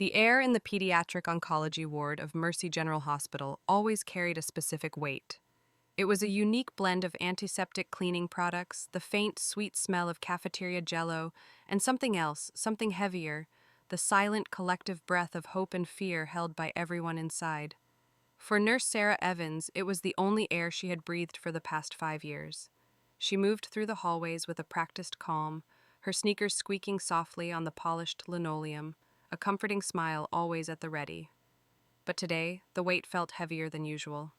The air in the pediatric oncology ward of Mercy General Hospital always carried a specific weight. It was a unique blend of antiseptic cleaning products, the faint, sweet smell of cafeteria jello, and something else, something heavier, the silent, collective breath of hope and fear held by everyone inside. For Nurse Sarah Evans, it was the only air she had breathed for the past 5 years. She moved through the hallways with a practiced calm, her sneakers squeaking softly on the polished linoleum, a comforting smile always at the ready. But today, the weight felt heavier than usual.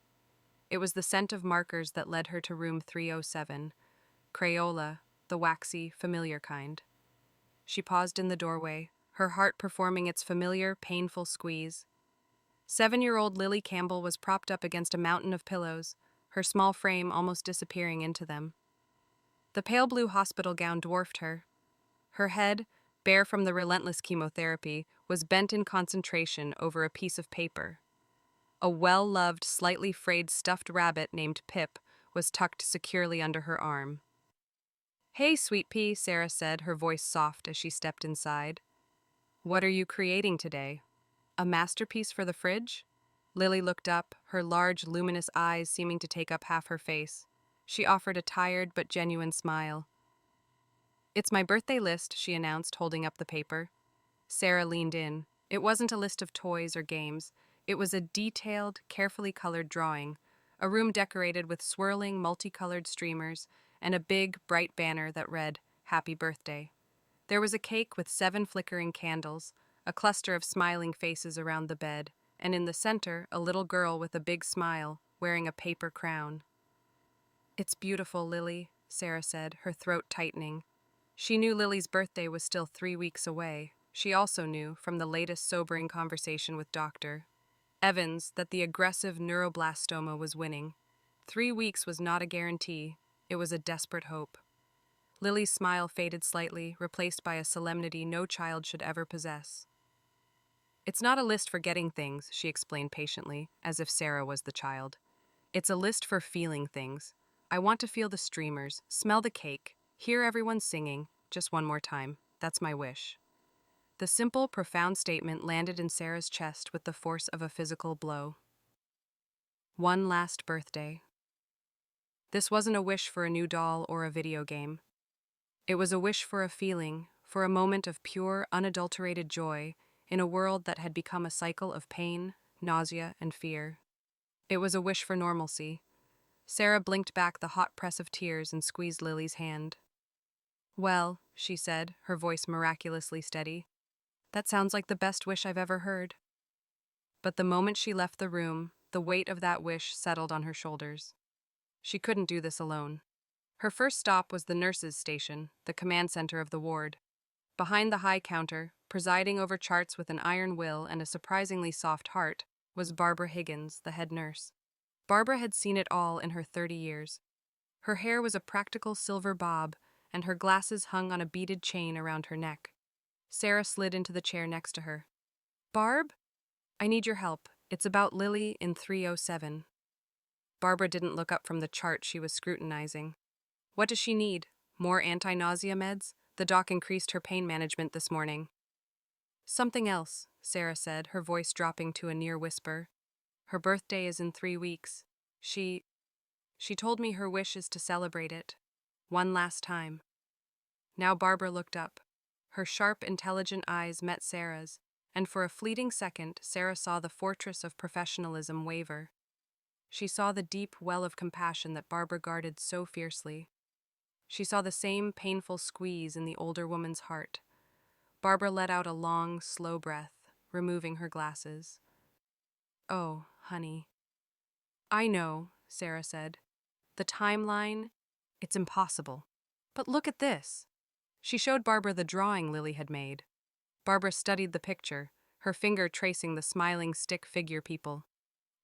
It was the scent of markers that led her to room 307, Crayola, the waxy, familiar kind. She paused in the doorway, her heart performing its familiar, painful squeeze. 7-year-old Lily Campbell was propped up against a mountain of pillows, her small frame almost disappearing into them. The pale blue hospital gown dwarfed her. Her head, bare from the relentless chemotherapy, was bent in concentration over a piece of paper. A well-loved, slightly frayed stuffed rabbit named Pip was tucked securely under her arm. "Hey, sweet pea," Sarah said, her voice soft as she stepped inside. "What are you creating today? A masterpiece for the fridge?" Lily looked up, her large, luminous eyes seeming to take up half her face. She offered a tired but genuine smile. "It's my birthday list," she announced, holding up the paper. Sarah leaned in. It wasn't a list of toys or games. It was a detailed, carefully colored drawing, a room decorated with swirling, multicolored streamers, and a big, bright banner that read, "Happy Birthday." There was a cake with 7 flickering candles, a cluster of smiling faces around the bed, and in the center, a little girl with a big smile, wearing a paper crown. "It's beautiful, Lily," Sarah said, her throat tightening. She knew Lily's birthday was still 3 weeks away. She also knew, from the latest sobering conversation with Dr. Evans, that the aggressive neuroblastoma was winning. 3 weeks was not a guarantee. It was a desperate hope. Lily's smile faded slightly, replaced by a solemnity no child should ever possess. "It's not a list for getting things," she explained patiently, as if Sarah was the child. "It's a list for feeling things. I want to feel the streamers, smell the cake, hear everyone singing, just one more time. That's my wish." The simple, profound statement landed in Sarah's chest with the force of a physical blow. One last birthday. This wasn't a wish for a new doll or a video game. It was a wish for a feeling, for a moment of pure, unadulterated joy in a world that had become a cycle of pain, nausea, and fear. It was a wish for normalcy. Sarah blinked back the hot press of tears and squeezed Lily's hand. "Well," she said, her voice miraculously steady, "that sounds like the best wish I've ever heard." But the moment she left the room, the weight of that wish settled on her shoulders. She couldn't do this alone. Her first stop was the nurses' station, the command center of the ward. Behind the high counter, presiding over charts with an iron will and a surprisingly soft heart, was Barbara Higgins, the head nurse. Barbara had seen it all in her 30 years. Her hair was a practical silver bob, and her glasses hung on a beaded chain around her neck. Sarah slid into the chair next to her. "Barb? I need your help. It's about Lily in 307. Barbara didn't look up from the chart she was scrutinizing. "What does she need? More anti-nausea meds? The doc increased her pain management this morning." "Something else," Sarah said, her voice dropping to a near whisper. "Her birthday is in 3 weeks. She told me her wish is to celebrate it. One last time." Now Barbara looked up. Her sharp, intelligent eyes met Sarah's, and for a fleeting second, Sarah saw the fortress of professionalism waver. She saw the deep well of compassion that Barbara guarded so fiercely. She saw the same painful squeeze in the older woman's heart. Barbara let out a long, slow breath, removing her glasses. "Oh, honey." "I know," Sarah said. "The timeline, it's impossible. But look at this." She showed Barbara the drawing Lily had made. Barbara studied the picture, her finger tracing the smiling stick figure people.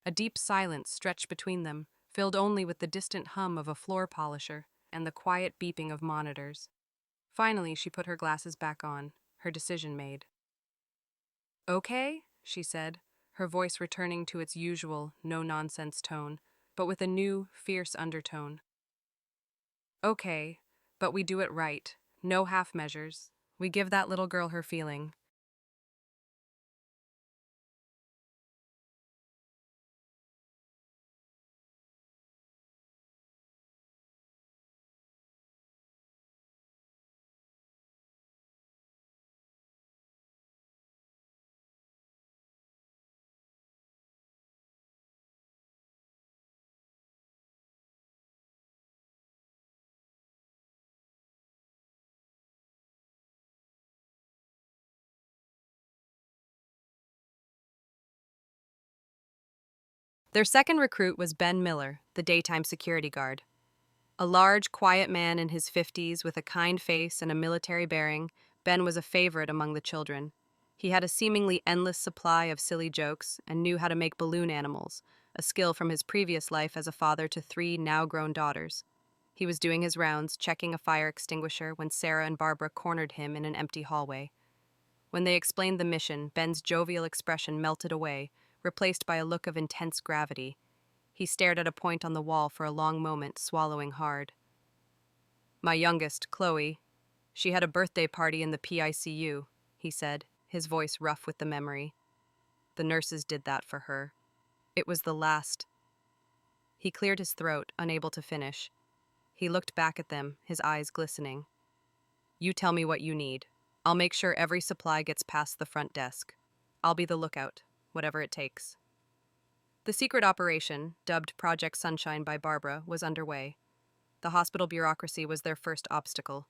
A deep silence stretched between them, filled only with the distant hum of a floor polisher and the quiet beeping of monitors. Finally, she put her glasses back on, her decision made. "Okay," she said, her voice returning to its usual, no-nonsense tone, but with a new, fierce undertone. "Okay, but we do it right. No half measures. We give that little girl her feeling. Their second recruit was Ben Miller, the daytime security guard. A large, quiet man in his 50s with a kind face and a military bearing, Ben was a favorite among the children. He had a seemingly endless supply of silly jokes and knew how to make balloon animals, a skill from his previous life as a father to 3 now-grown daughters. He was doing his rounds, checking a fire extinguisher, when Sarah and Barbara cornered him in an empty hallway. When they explained the mission, Ben's jovial expression melted away, replaced by a look of intense gravity. He stared at a point on the wall for a long moment, swallowing hard. "My youngest, Chloe. She had a birthday party in the PICU," he said, his voice rough with the memory. "The nurses did that for her. It was the last." He cleared his throat, unable to finish. He looked back at them, his eyes glistening. "You tell me what you need. I'll make sure every supply gets past the front desk. I'll be the lookout, whatever it takes." The secret operation, dubbed Project Sunshine by Barbara, was underway. The hospital bureaucracy was their first obstacle.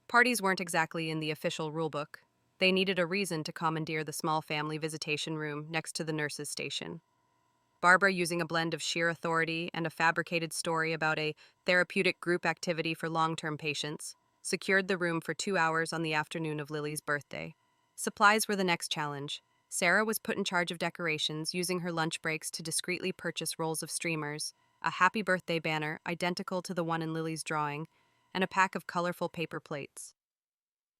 Parties weren't exactly in the official rulebook. They needed a reason to commandeer the small family visitation room next to the nurses' station. Barbara, using a blend of sheer authority and a fabricated story about a therapeutic group activity for long-term patients, secured the room for 2 hours on the afternoon of Lily's birthday. Supplies were the next challenge. Sarah was put in charge of decorations, using her lunch breaks to discreetly purchase rolls of streamers, a happy birthday banner identical to the one in Lily's drawing, and a pack of colorful paper plates.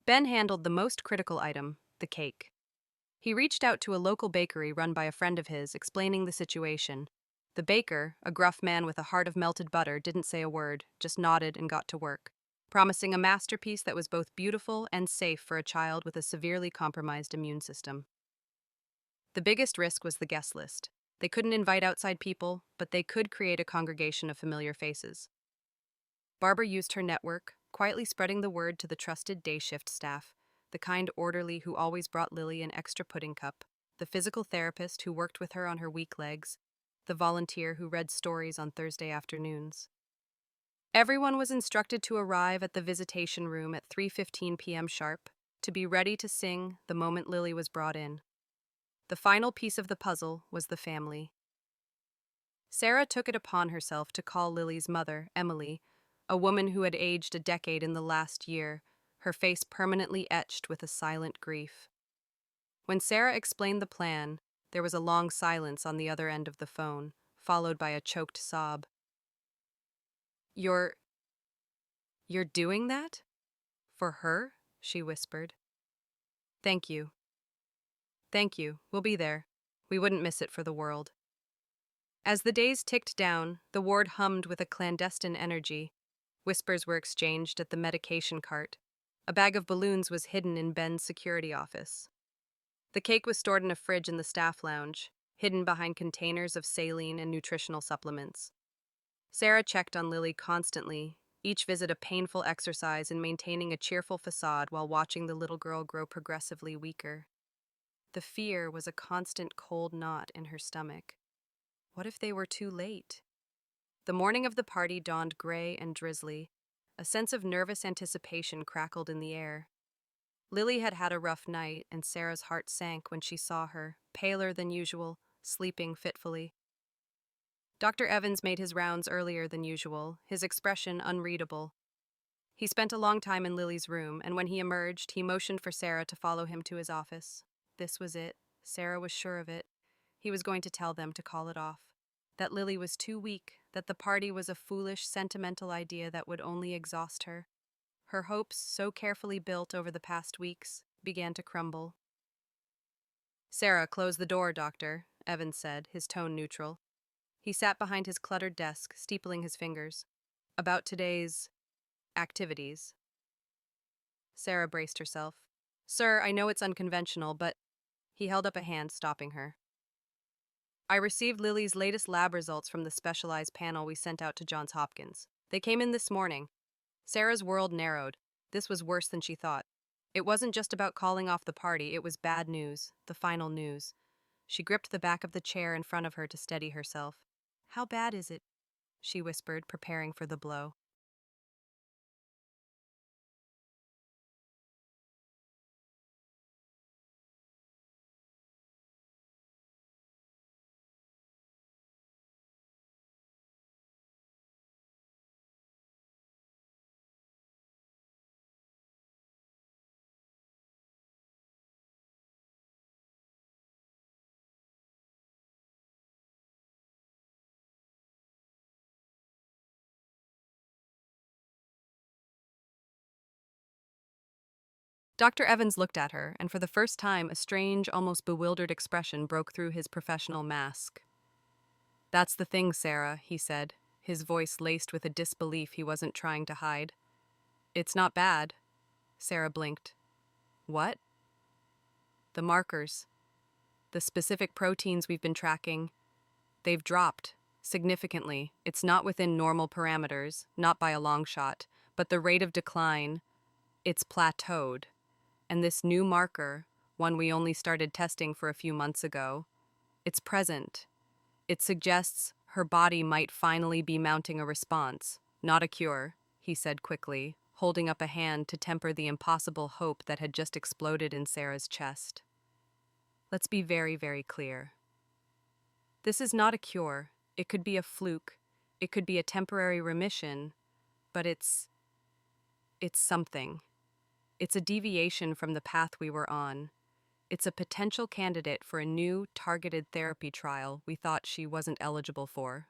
Ben handled the most critical item, the cake. He reached out to a local bakery run by a friend of his, explaining the situation. The baker, a gruff man with a heart of melted butter, didn't say a word, just nodded and got to work, promising a masterpiece that was both beautiful and safe for a child with a severely compromised immune system. The biggest risk was the guest list. They couldn't invite outside people, but they could create a congregation of familiar faces. Barbara used her network, quietly spreading the word to the trusted day shift staff, the kind orderly who always brought Lily an extra pudding cup, the physical therapist who worked with her on her weak legs, the volunteer who read stories on Thursday afternoons. Everyone was instructed to arrive at the visitation room at 3:15 p.m. sharp, to be ready to sing the moment Lily was brought in. The final piece of the puzzle was the family. Sarah took it upon herself to call Lily's mother, Emily, a woman who had aged a decade in the last year, her face permanently etched with a silent grief. When Sarah explained the plan, there was a long silence on the other end of the phone, followed by a choked sob. You're doing that? For her?" she whispered. Thank you. Thank you. We'll be there. We wouldn't miss it for the world." As the days ticked down, the ward hummed with a clandestine energy. Whispers were exchanged at the medication cart. A bag of balloons was hidden in Ben's security office. The cake was stored in a fridge in the staff lounge, hidden behind containers of saline and nutritional supplements. Sarah checked on Lily constantly, each visit a painful exercise in maintaining a cheerful facade while watching the little girl grow progressively weaker. The fear was a constant cold knot in her stomach. What if they were too late? The morning of the party dawned gray and drizzly. A sense of nervous anticipation crackled in the air. Lily had had a rough night, and Sarah's heart sank when she saw her, paler than usual, sleeping fitfully. Dr. Evans made his rounds earlier than usual, his expression unreadable. He spent a long time in Lily's room, and when he emerged, he motioned for Sarah to follow him to his office. This was it. Sarah was sure of it. He was going to tell them to call it off. That Lily was too weak, that the party was a foolish, sentimental idea that would only exhaust her. Her hopes, so carefully built over the past weeks, began to crumble. "Sarah, close the door, Doctor," Evans said, his tone neutral. He sat behind his cluttered desk, steepling his fingers. "About today's activities." Sarah braced herself. "Sir, I know it's unconventional, but—" He held up a hand, stopping her. "I received Lily's latest lab results from the specialized panel we sent out to Johns Hopkins. They came in this morning." Sarah's world narrowed. This was worse than she thought. It wasn't just about calling off the party, it was bad news, the final news. She gripped the back of the chair in front of her to steady herself. "How bad is it?" she whispered, preparing for the blow. Dr. Evans looked at her, and for the first time, a strange, almost bewildered expression broke through his professional mask. "That's the thing, Sarah," he said, his voice laced with a disbelief he wasn't trying to hide. "It's not bad." Sarah blinked. "What?" "The markers. The specific proteins we've been tracking. They've dropped. Significantly. It's not within normal parameters, not by a long shot, but the rate of decline, it's plateaued. And this new marker, one we only started testing for a few months ago, it's present. It suggests her body might finally be mounting a response, not a cure," he said quickly, holding up a hand to temper the impossible hope that had just exploded in Sarah's chest. "Let's be very, very clear. This is not a cure. It could be a fluke. It could be a temporary remission, but it's something. It's a deviation from the path we were on. It's a potential candidate for a new, targeted therapy trial we thought she wasn't eligible for."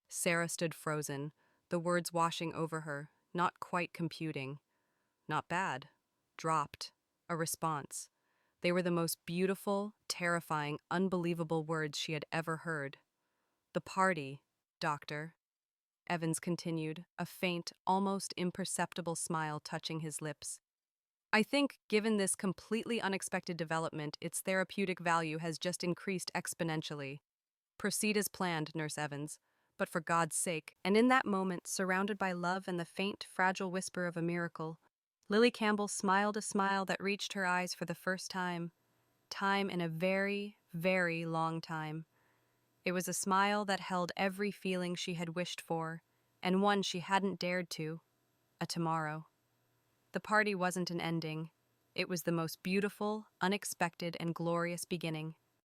Sarah stood frozen, the words washing over her, not quite computing. Not bad. Dropped. A response. They were the most beautiful, terrifying, unbelievable words she had ever heard. "The party, Doctor," Evans continued, a faint, almost imperceptible smile touching his lips. "I think, given this completely unexpected development, its therapeutic value has just increased exponentially. Proceed as planned, Nurse Evans, but for God's sake." And in that moment, surrounded by love and the faint, fragile whisper of a miracle, Lily Campbell smiled a smile that reached her eyes for the first time in a very, very long time. It was a smile that held every feeling she had wished for, and one she hadn't dared to, a tomorrow. The party wasn't an ending. It was the most beautiful, unexpected, and glorious beginning.